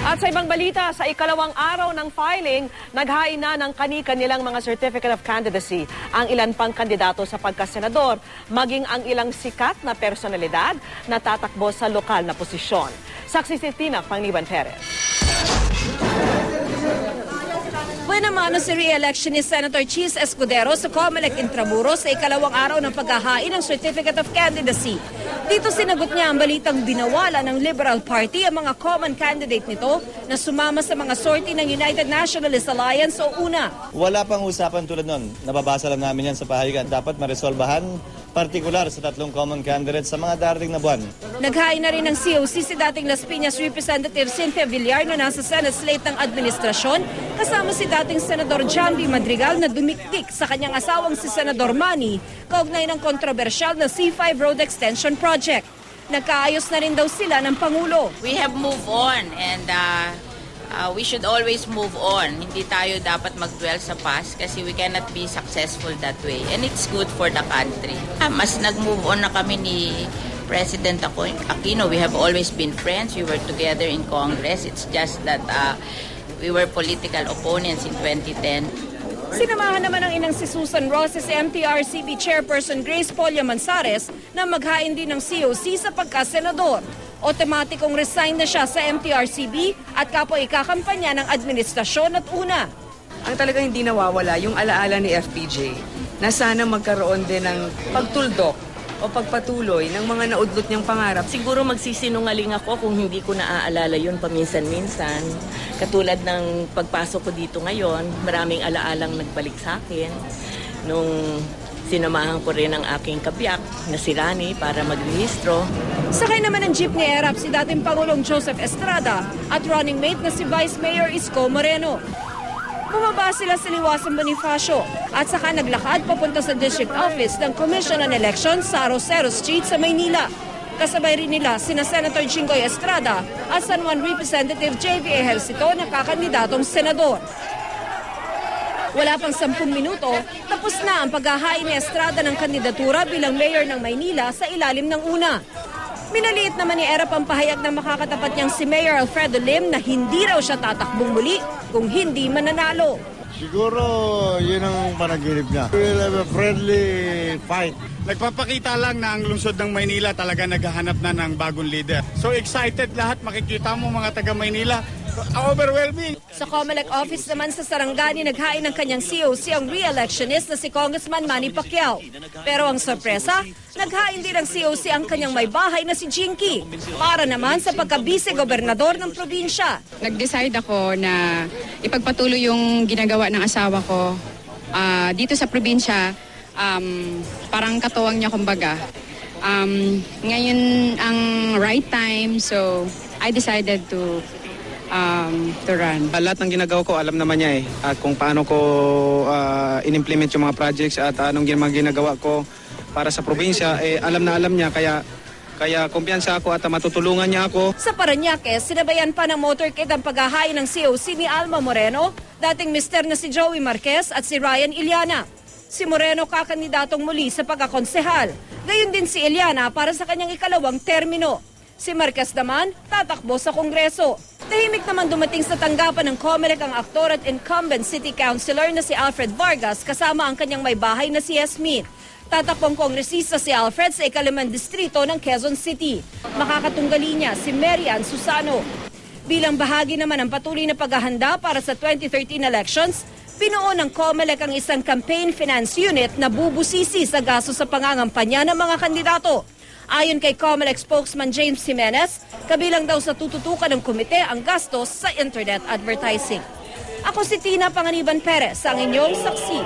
At sa ibang balita, sa ikalawang araw ng filing, naghain na ng kani-kanilang mga Certificate of Candidacy ang ilan pang kandidato sa pagkasenador, maging ang ilang sikat na personalidad na tatakbo sa lokal na posisyon. Saksi si Tina Panganiban Perez. Buenamano si re-electionist Senator Chis Escudero sa Comelec Intramuros sa ikalawang araw ng paghahain ng Certificate of Candidacy. Dito sinagot niya ang balitang binawala ng Liberal Party ang mga common candidate nito na sumama sa mga sortie ng United Nationalist Alliance o UNA. Wala pang usapan tulad nun. Nababasa lang namin yan sa pahayagan. Dapat maresolbahan partikular sa tatlong common candidates sa mga darating na buwan. Naghain na rin ng COC si dating Las Piñas Representative Cynthia Villar na nasa Senate slate ng administrasyon, kasama si dating Senador Jambi Madrigal na dumikdik sa kanyang asawang si Senador Manny kaugnay ng kontrobersyal na C5 Road Extension Project. Nagkaayos na rin daw sila ng Pangulo. We have moved on and we should always move on. Hindi tayo dapat mag-dwell sa past kasi we cannot be successful that way. And it's good for the country. Mas nag-move on na kami ni President Aquino. We have always been friends. We were together in Congress. It's just that we were political opponents in 2010. Sinamahan naman ng inang si Susan Ross si MTRCB Chairperson Grace Polla Manzares na maghain din ng COC sa pagkasenador. Otomatikong resign na siya sa MTRCB at kapo ikakampanya ng administrasyon at UNA. Ang talagang hindi nawawala yung alaala ni FPJ na sana magkaroon din ng pagtuldok o pagpatuloy ng mga naudlot niyang pangarap. Siguro magsisinungaling ako kung hindi ko naaalala yun paminsan-minsan. Katulad ng pagpasok ko dito ngayon, maraming alaalang nagbalik sa akin. Nung sinamahan ko rin ang aking kabiyak na si Rani para magrehistro. Sakay naman ng jeep ni ERAP si dating Pangulong Joseph Estrada at running mate na si Vice Mayor Isko Moreno. Bumaba sila sa Liwasan Bonifacio at saka naglakad papunta sa District Office ng Commission on Elections sa Rosero Street sa Maynila. Kasabay rin nila sina Senator Jinggoy Estrada at San Juan Representative J.V. Ejercito na kakandidatong senador. Wala pang 10 minuto, tapos na ang paghahain ni Estrada ng kandidatura bilang mayor ng Maynila sa ilalim ng UNA. Minaliit naman ni ERAP ang pahayag ng makakatapat niyang si Mayor Alfredo Lim na hindi raw siya tatakbong muli kung hindi mananalo. Siguro yun ang panaginip niya. We'll have a friendly fight. Nagpapakita lang na ang lungsod ng Maynila talaga naghahanap na ng bagong leader. So excited lahat, makikita mo mga taga Maynila. Overwhelming. Sa Comelec office naman sa Sarangani, naghain ng kanyang COC ang re-electionist na si Congressman Manny Pacquiao. Pero ang sorpresa, naghain din ng COC ang kanyang may bahay na si Jinky para naman sa pagka-vice-gobernador ng probinsya. Nag-decide ako na ipagpatuloy yung ginagawa ng asawa ko dito sa probinsya. Parang katuwang niya kumbaga. Ngayon ang right time, so I decided to run. Lahat ng ginagawa ko, alam naman niya at kung paano ko in-implement yung mga projects at anong ginagawa ko para sa probinsya, alam na alam niya, kaya kumpiyansa ako at matutulungan niya ako. Sa Parañaque, sinabayan pa ng motorcade ang paghahain ng COC ni Alma Moreno, dating mister na si Joey Marquez at si Ryan Iliana. Si Moreno kakandidatong muli sa pagkakonsehal. Gayon din si Iliana para sa kanyang ikalawang termino. Si Marquez naman, tatakbo sa Kongreso. Tahimik naman dumating sa tanggapan ng Comelec ang aktor at incumbent city councilor na si Alfred Vargas kasama ang kanyang may bahay na si Yasmin. Tatakbong kongresista si Alfred sa ikalimang distrito ng Quezon City. Makakatunggali niya si Marian Susano. Bilang bahagi naman ng patuloy na paghahanda para sa 2013 elections, binuo ng Comelec ang isang campaign finance unit na bubusisi sa gasto sa pangangampanya ng mga kandidato. Ayon kay Comelec spokesman James Jimenez, kabilang daw sa tututukan ng komite ang gastos sa internet advertising. Ako si Tina Panganiban Perez, ang inyong saksi.